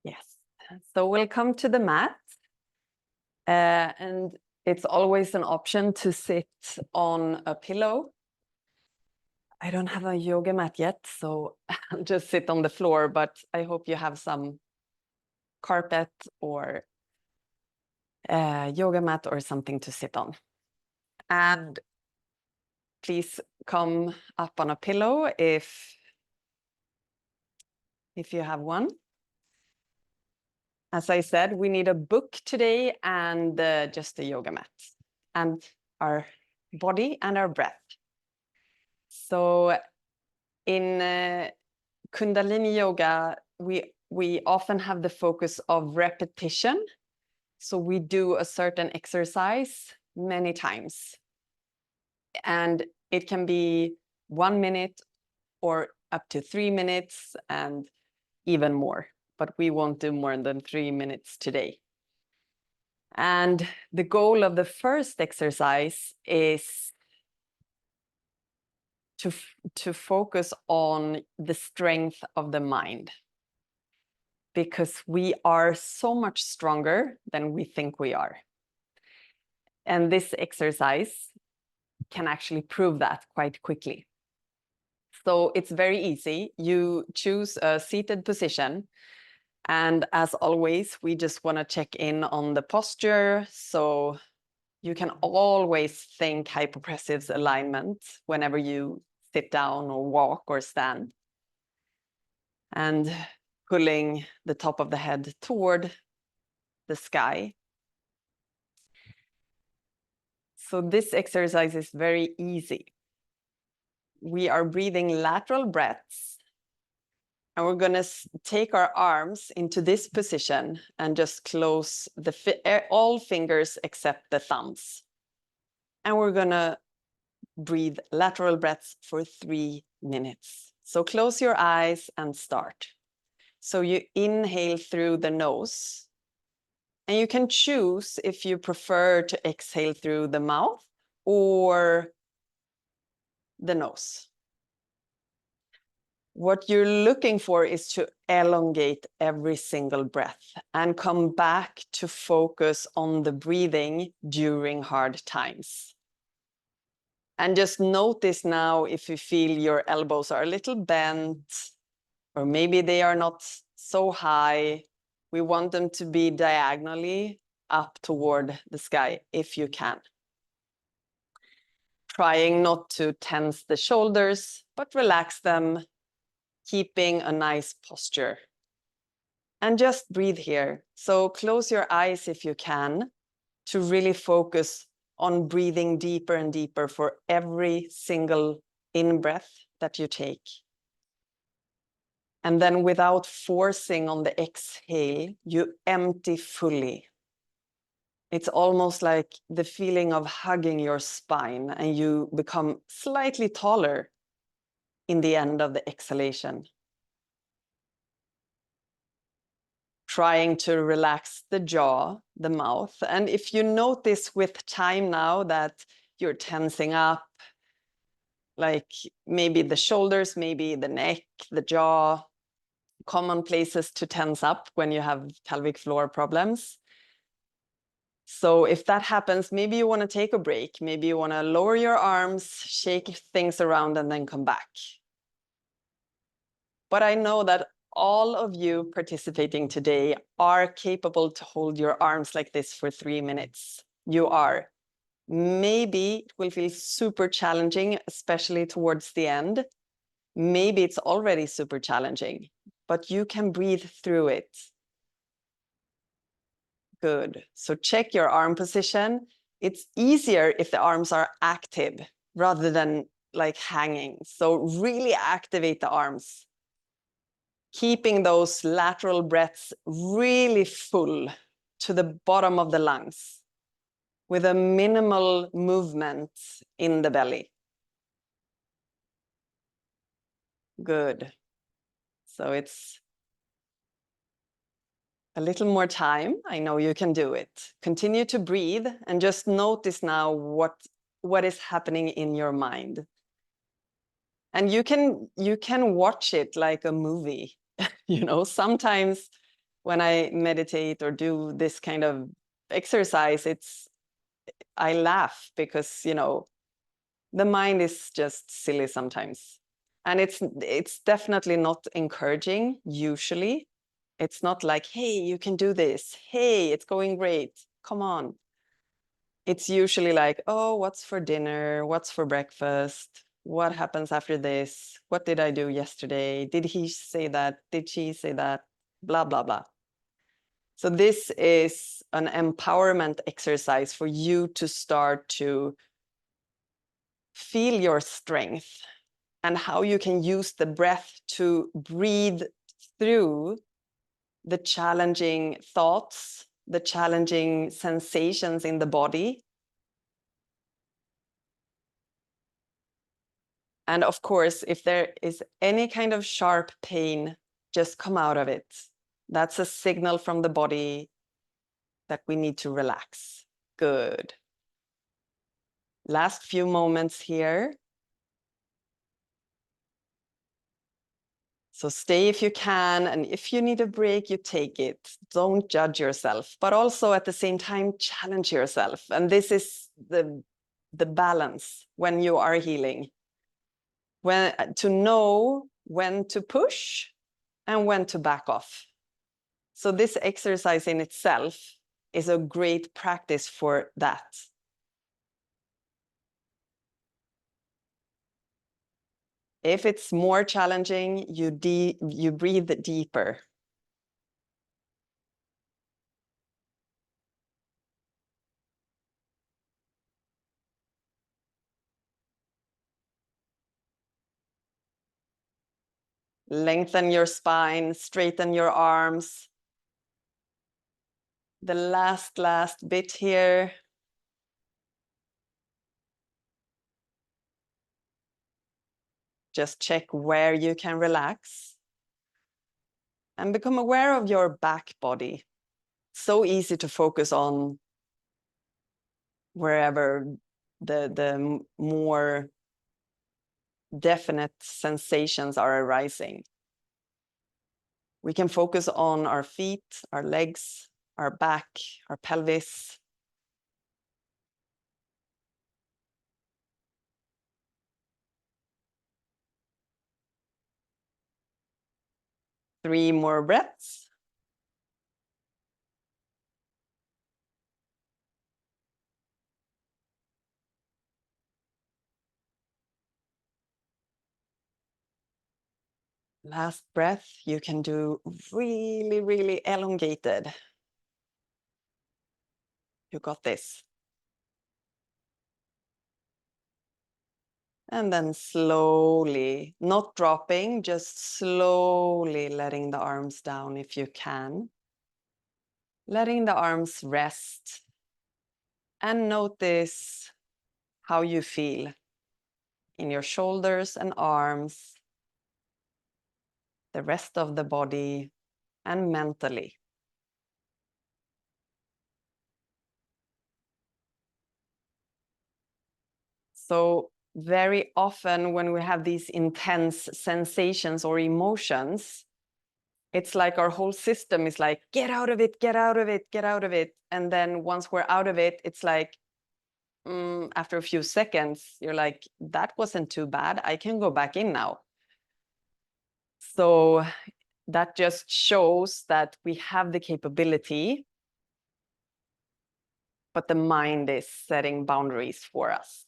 Yes. So we'll come to the mat. And it's always an option to sit on a pillow. I don't have a yoga mat yet, so I'll just sit on the floor, but I hope you have some carpet or yoga mat or something to sit on. And please come up on a pillow if you have one. As I said, we need a book today and just a yoga mat and our body and our breath. So in Kundalini yoga, we often have the focus of repetition. So we do a certain exercise many times. And it can be 1 minute or up to 3 minutes and even more. But we won't do more than 3 minutes today. And the goal of the first exercise is to focus on the strength of the mind, because we are so much stronger than we think we are. And this exercise can actually prove that quite quickly. So it's very easy. You choose a seated position. And as always, we just want to check in on the posture. So you can always think hypopressive alignment whenever you sit down or walk or stand. And pulling the top of the head toward the sky. So this exercise is very easy. We are breathing lateral breaths. And we're going to take our arms into this position and just close all fingers except the thumbs. And we're going to breathe lateral breaths for 3 minutes. So close your eyes and start. So you inhale through the nose. And you can choose if you prefer to exhale through the mouth or the nose. What you're looking for is to elongate every single breath and come back to focus on the breathing during hard times. And just notice now if you feel your elbows are a little bent, or maybe they are not so high. We want them to be diagonally up toward the sky if you can. Trying not to tense the shoulders, but relax them, keeping a nice posture. And just breathe here. So close your eyes if you can to really focus on breathing deeper and deeper for every single in-breath that you take. And then without forcing on the exhale, you empty fully. It's almost like the feeling of hugging your spine, and you become slightly taller in the end of the exhalation. Trying to relax the jaw, the mouth. And if you notice with time now that you're tensing up, like maybe the shoulders, maybe the neck, the jaw, common places to tense up when you have pelvic floor problems. So if that happens, maybe you want to take a break. Maybe you want to lower your arms, shake things around, and then come back. But I know that all of you participating today are capable to hold your arms like this for 3 minutes. You are. Maybe it will feel super challenging, especially towards the end. Maybe it's already super challenging, but you can breathe through it. Good. So check your arm position. It's easier if the arms are active rather than like hanging. So really activate the arms. Keeping those lateral breaths really full to the bottom of the lungs with a minimal movement in the belly. Good. So it's a little more time. I know you can do it. Continue to breathe and just notice now what is happening in your mind. And you can watch it like a movie. You know, sometimes when I meditate or do this kind of exercise, I laugh because, you know, the mind is just silly sometimes. And it's definitely not encouraging, usually. It's not like, hey, you can do this. Hey, it's going great. Come on. It's usually like, oh, what's for dinner? What's for breakfast? What happens after this? What did I do yesterday? Did he say that? Did she say that? Blah, blah, blah. So this is an empowerment exercise for you to start to feel your strength and how you can use the breath to breathe through the challenging thoughts, the challenging sensations in the body. And of course, if there is any kind of sharp pain, just come out of it. That's a signal from the body that we need to relax. Good. Last few moments here. So stay if you can, and if you need a break, you take it. Don't judge yourself, but also at the same time, challenge yourself. And this is the balance when you are healing. To know when to push and when to back off. So this exercise in itself is a great practice for that. If it's more challenging, you breathe deeper. Lengthen your spine, straighten your arms. The last bit here. Just check where you can relax. And become aware of your back body. So easy to focus on wherever the more definite sensations are arising. We can focus on our feet, our legs, our back, our pelvis. Three more breaths. Last breath, you can do really, really elongated. You got this. And then slowly, not dropping, just slowly letting the arms down if you can. Letting the arms rest. And notice how you feel in your shoulders and arms, the rest of the body, and mentally. So very often when we have these intense sensations or emotions, it's like our whole system is like, get out of it, get out of it, get out of it. And then once we're out of it, it's like, after a few seconds, you're like, that wasn't too bad. I can go back in now. So that just shows that we have the capability, but the mind is setting boundaries for us.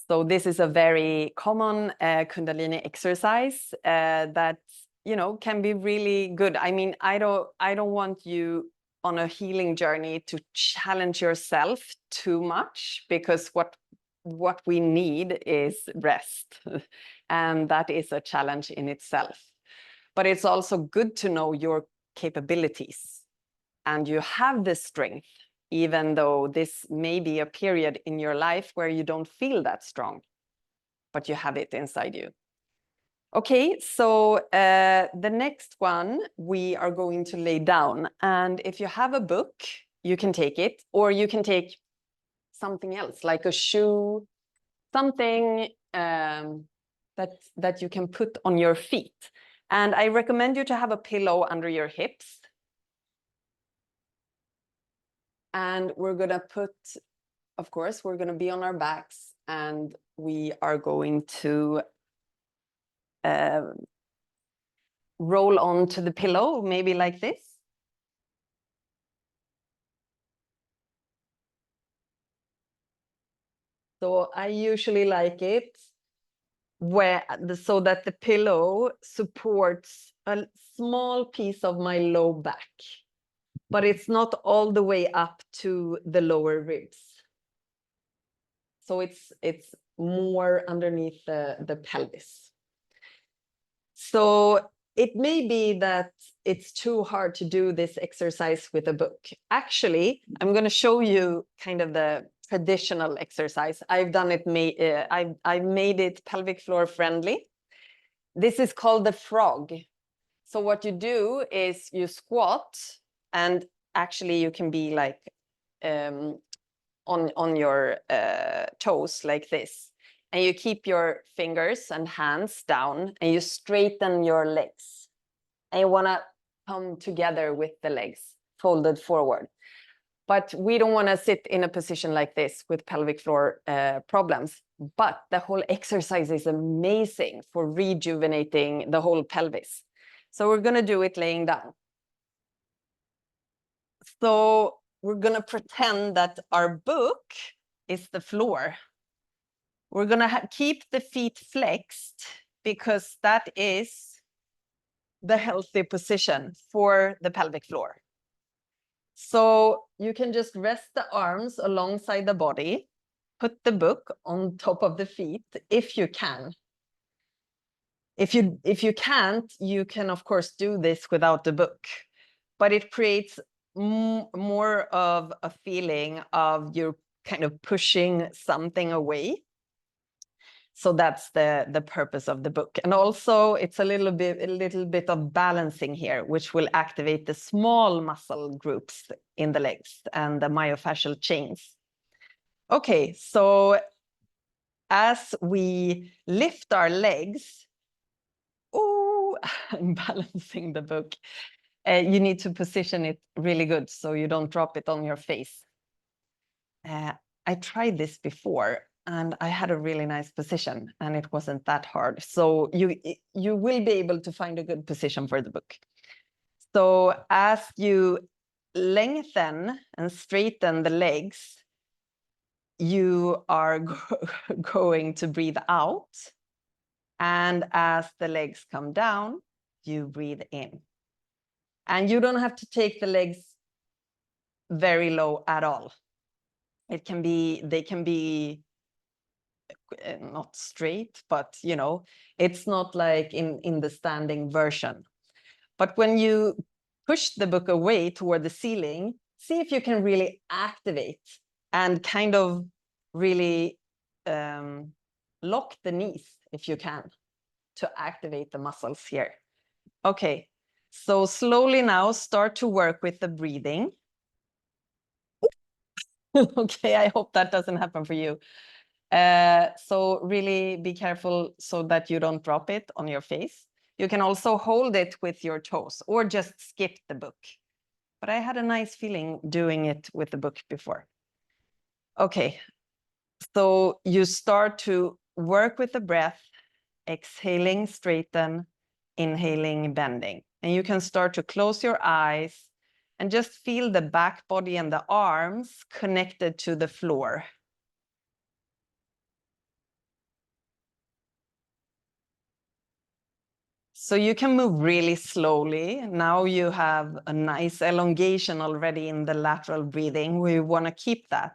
So this is a very common Kundalini exercise that, you know, can be really good. I mean, I don't want you on a healing journey to challenge yourself too much, because what we need is rest, and that is a challenge in itself. But it's also good to know your capabilities, and you have the strength, even though this may be a period in your life where you don't feel that strong, but you have it inside you. Okay, so the next one we are going to lay down. And if you have a book, you can take it, or you can take something else, like a shoe, something that you can put on your feet. And I recommend you to have a pillow under your hips. And we're going to put, of course, we're going to be on our backs, and we are going to roll onto the pillow, maybe like this. So I usually like it so that the pillow supports a small piece of my low back, but it's not all the way up to the lower ribs. So it's more underneath the pelvis. So it may be that it's too hard to do this exercise with a book. Actually, I'm going to show you kind of the traditional exercise. I've done it. I've made it pelvic floor friendly. This is called the frog. So what you do is you squat, and actually you can be like on your toes like this. And you keep your fingers and hands down, and you straighten your legs. And you want to come together with the legs folded forward. But we don't want to sit in a position like this with pelvic floor problems. But the whole exercise is amazing for rejuvenating the whole pelvis. So we're going to do it laying down. So we're going to pretend that our book is the floor. We're going to keep the feet flexed, because that is the healthy position for the pelvic floor. So you can just rest the arms alongside the body, put the book on top of the feet if you can. If you can't, you can of course do this without the book, but it creates more of a feeling of you're kind of pushing something away. So that's the purpose of the book. And also it's a little bit of balancing here, which will activate the small muscle groups in the legs and the myofascial chains. Okay, so as we lift our legs, I'm balancing the book. You need to position it really good so you don't drop it on your face. I tried this before, and I had a really nice position, and it wasn't that hard. So you will be able to find a good position for the book. So as you lengthen and straighten the legs, you are going to breathe out. And as the legs come down, you breathe in. And you don't have to take the legs very low at all. They can be not straight, but you know, it's not like in the standing version. But when you push the book away toward the ceiling, see if you can really activate and kind of really lock the knees if you can to activate the muscles here. Okay, so slowly now start to work with the breathing. Okay, I hope that doesn't happen for you. So really be careful so that you don't drop it on your face. You can also hold it with your toes or just skip the book. But I had a nice feeling doing it with the book before. Okay, so you start to work with the breath, exhaling, straighten, inhaling, bending. And you can start to close your eyes and just feel the back body and the arms connected to the floor. So you can move really slowly. Now you have a nice elongation already in the lateral breathing. We want to keep that.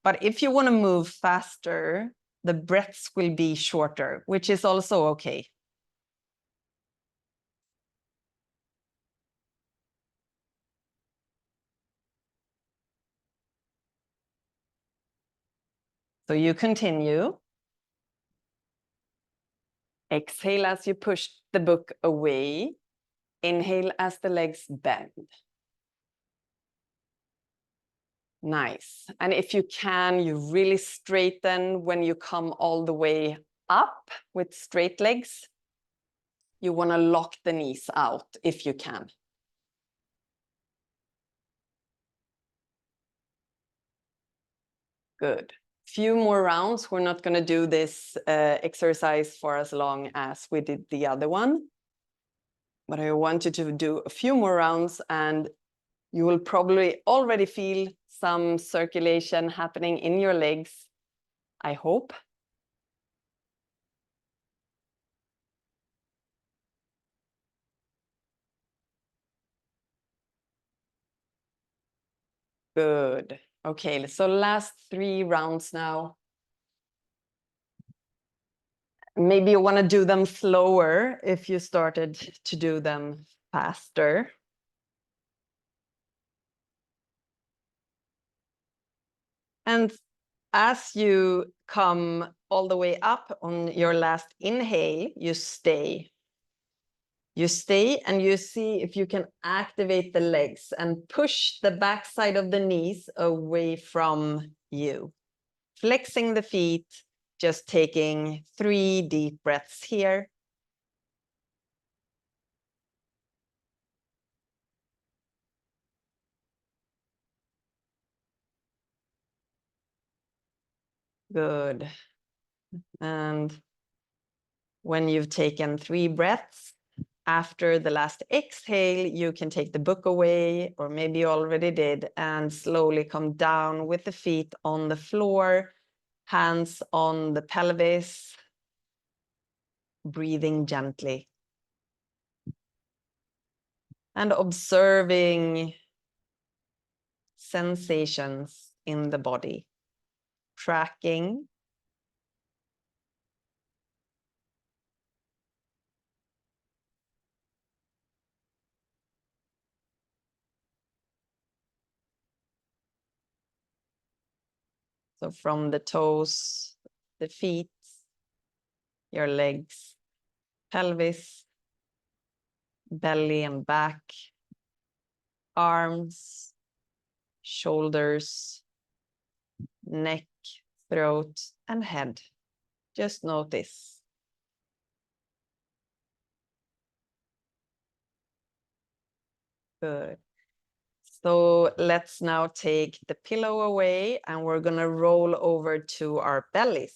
But if you want to move faster, the breaths will be shorter, which is also okay. So you continue. Exhale as you push the book away. Inhale as the legs bend. Nice. And if you can, you really straighten when you come all the way up with straight legs. you want to lock the knees out if you can. Good. Few more rounds. We're not going to do this exercise for as long as we did the other one. But I want you to do a few more rounds, and you will probably already feel some circulation happening in your legs, I hope. Good. Okay, so last 3 rounds now. Maybe you want to do them slower if you started to do them faster. And as you come all the way up on your last inhale, you stay. You stay and you see if you can activate the legs and push the backside of the knees away from you. Flexing the feet, just taking 3 deep breaths here. Good. And when you've taken 3 breaths, after the last exhale, you can take the book away, or maybe you already did, and slowly come down with the feet on the floor, hands on the pelvis, breathing gently. And observing sensations in the body, tracking. So from the toes, the feet, your legs, pelvis, belly and back, arms, shoulders, neck, throat, and head. Just notice. Good. So let's now take the pillow away, and we're going to roll over to our bellies.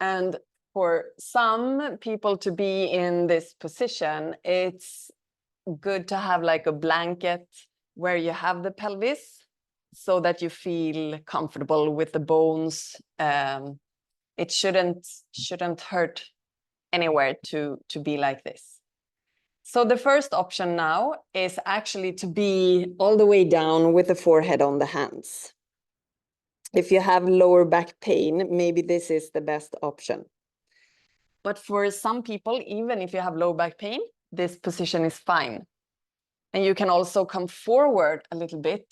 And for some people to be in this position, it's good to have like a blanket where you have the pelvis so that you feel comfortable with the bones. It shouldn't hurt anywhere to be like this. So the first option now is actually to be all the way down with the forehead on the hands. If you have lower back pain, maybe this is the best option. But for some people, even if you have low back pain, this position is fine. And you can also come forward a little bit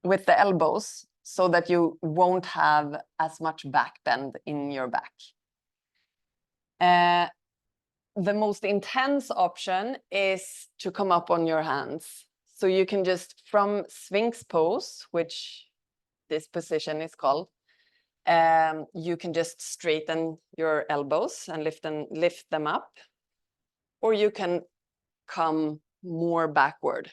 with the elbows so that you won't have as much back bend in your back. The most intense option is to come up on your hands. So you can just, from Sphinx pose, which this position is called, you can just straighten your elbows and lift them up. Or you can come more backward.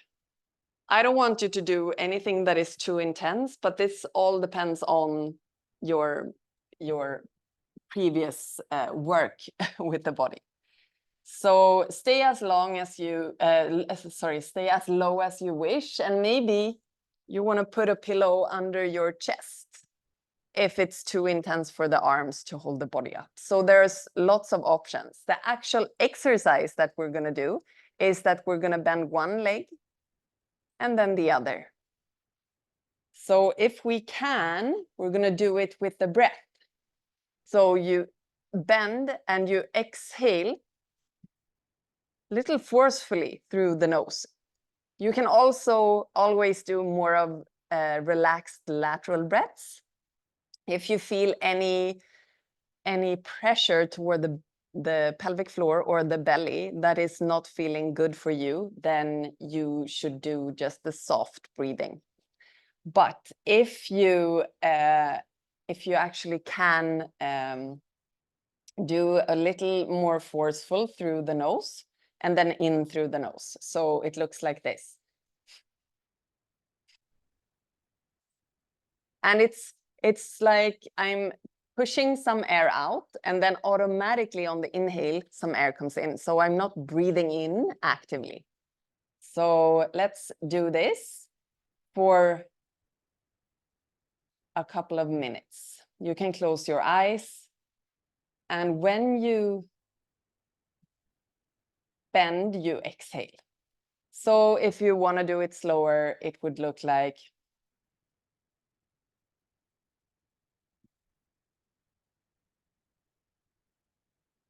I don't want you to do anything that is too intense, but this all depends on your previous work with the body. So stay as long as you, stay as low as you wish, and maybe you want to put a pillow under your chest if it's too intense for the arms to hold the body up. So there's lots of options. The actual exercise that we're going to do is that we're going to bend one leg and then the other. So if we can, we're going to do it with the breath. So you bend and you exhale a little forcefully through the nose. You can also always do more of relaxed lateral breaths. If you feel any pressure toward the pelvic floor or the belly that is not feeling good for you, then you should do just the soft breathing. But if you if you actually can do a little more forceful through the nose and then in through the nose. So it looks like this. And it's like I'm pushing some air out, and then automatically on the inhale, some air comes in. So I'm not breathing in actively. So let's do this for a couple of minutes. You can close your eyes. And when you bend, you exhale. So if you want to do it slower, it would look like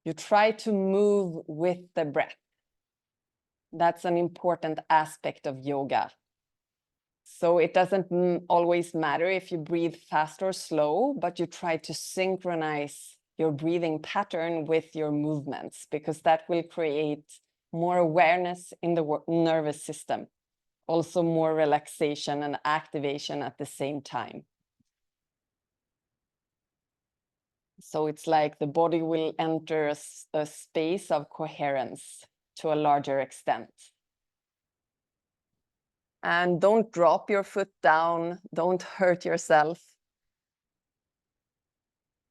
you try to move with the breath. That's an important aspect of yoga. So it doesn't always matter if you breathe fast or slow, but you try to synchronize your breathing pattern with your movements, because that will create more awareness in the nervous system. Also more relaxation and activation at the same time. So it's like the body will enter a space of coherence to a larger extent. And don't drop your foot down. Don't hurt yourself.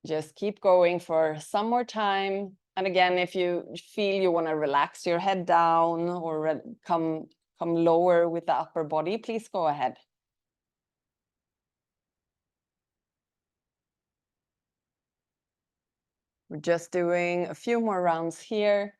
Just keep going for some more time. And again, if you feel you want to relax your head down or come lower with the upper body, please go ahead. We're just doing a few more rounds here.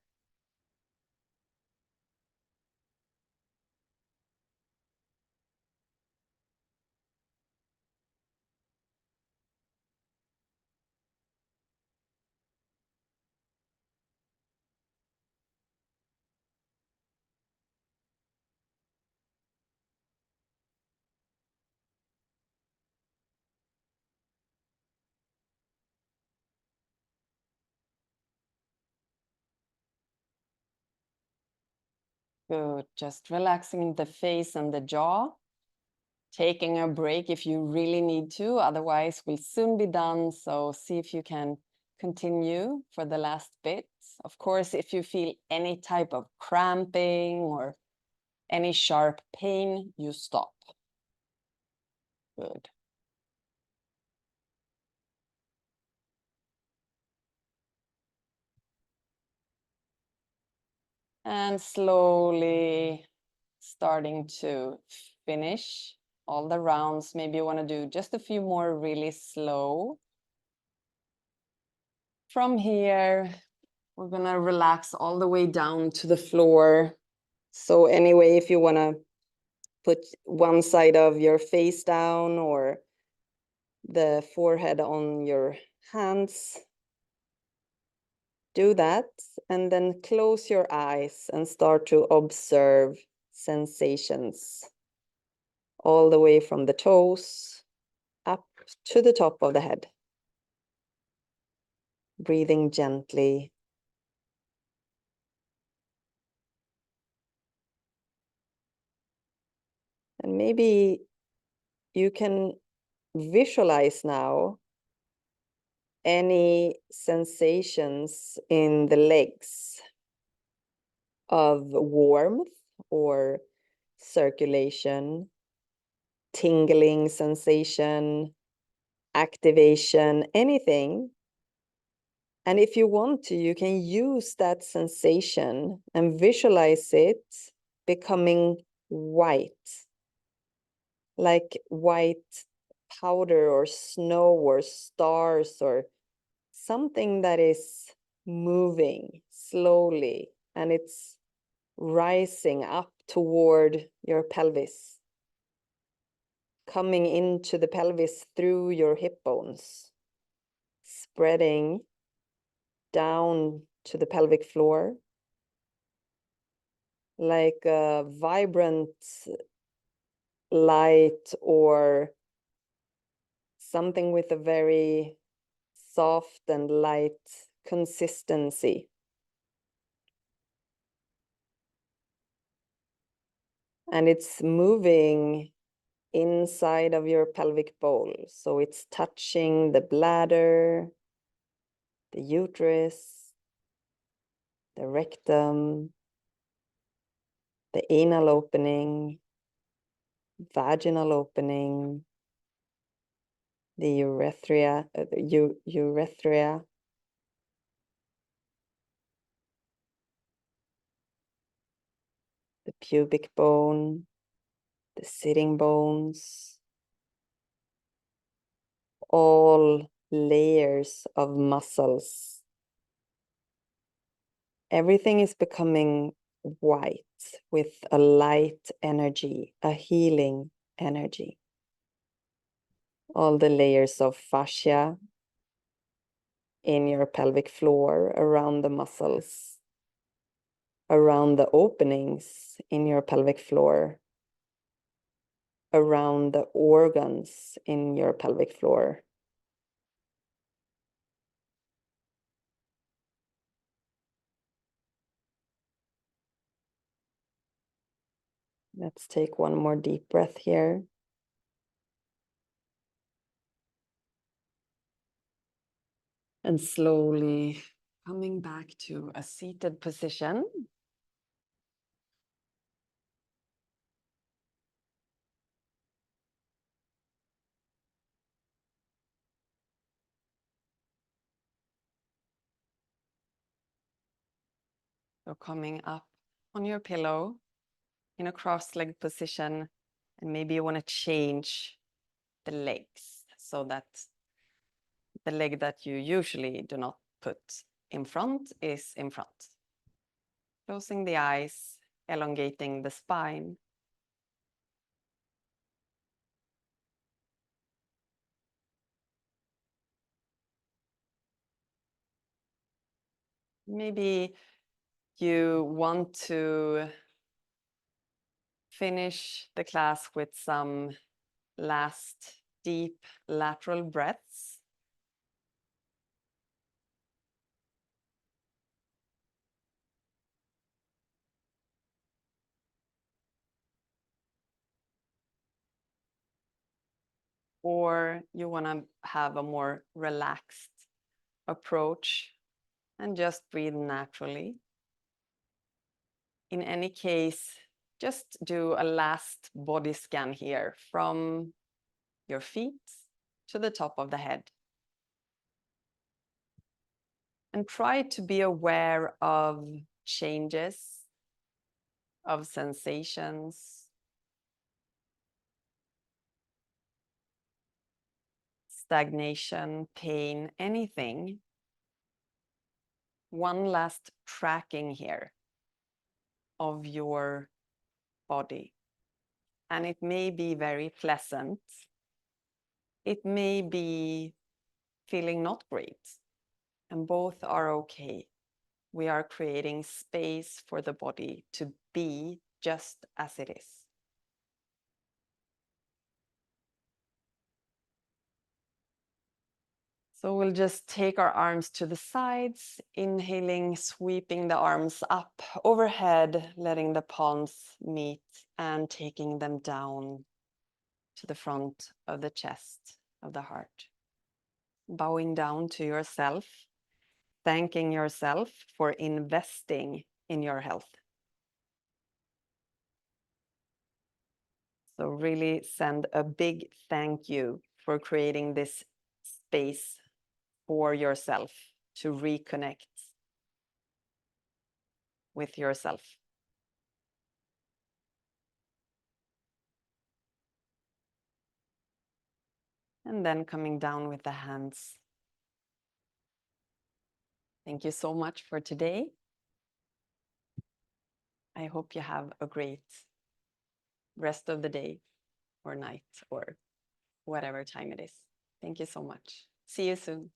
Good. Just relaxing the face and the jaw. Taking a break if you really need to, otherwise we'll soon be done. So see if you can continue for the last bit. Of course, if you feel any type of cramping or any sharp pain, you stop. Good. And slowly starting to finish all the rounds. Maybe you want to do just a few more really slow. From here, we're going to relax all the way down to the floor. So anyway, if you want to put one side of your face down or the forehead on your hands, do that, and then close your eyes and start to observe sensations all the way from the toes up to the top of the head. Breathing gently. And maybe you can visualize now any sensations in the legs of warmth or circulation, tingling sensation, activation, anything. And if you want to, you can use that sensation and visualize it becoming white, like white powder or snow or stars or something that is moving slowly, and it's rising up toward your pelvis, coming into the pelvis through your hip bones, spreading down to the pelvic floor like a vibrant light or something with a very soft and light consistency. And it's moving inside of your pelvic bowl. So it's touching the bladder, the uterus, the rectum, the anal opening, vaginal opening, the urethra, urethra, the pubic bone, the sitting bones, all layers of muscles. Everything is becoming white with a light energy, a healing energy. All the layers of fascia in your pelvic floor, around the muscles, around the openings in your pelvic floor, around the organs in your pelvic floor. Let's take one more deep breath here. And slowly coming back to a seated position. So coming up on your pillow in a cross-legged position, and maybe you want to change the legs so that the leg that you usually do not put in front is in front. Closing the eyes, elongating the spine. Maybe you want to finish the class with some last deep lateral breaths. Or you want to have a more relaxed approach and just breathe naturally. In any case, just do a last body scan here from your feet to the top of the head. And try to be aware of changes, of sensations, stagnation, pain, anything. One last tracking here of your body. And it may be very pleasant. It may be feeling not great. And both are okay. We are creating space for the body to be just as it is. So we'll just take our arms to the sides, inhaling, sweeping the arms up overhead, letting the palms meet and taking them down to the front of the chest, of the heart. Bowing down to yourself, thanking yourself for investing in your health. So really send a big thank you for creating this space for yourself to reconnect with yourself. And then coming down with the hands. Thank you so much for today. I hope you have a great rest of the day or night or whatever time it is. Thank you so much. See you soon.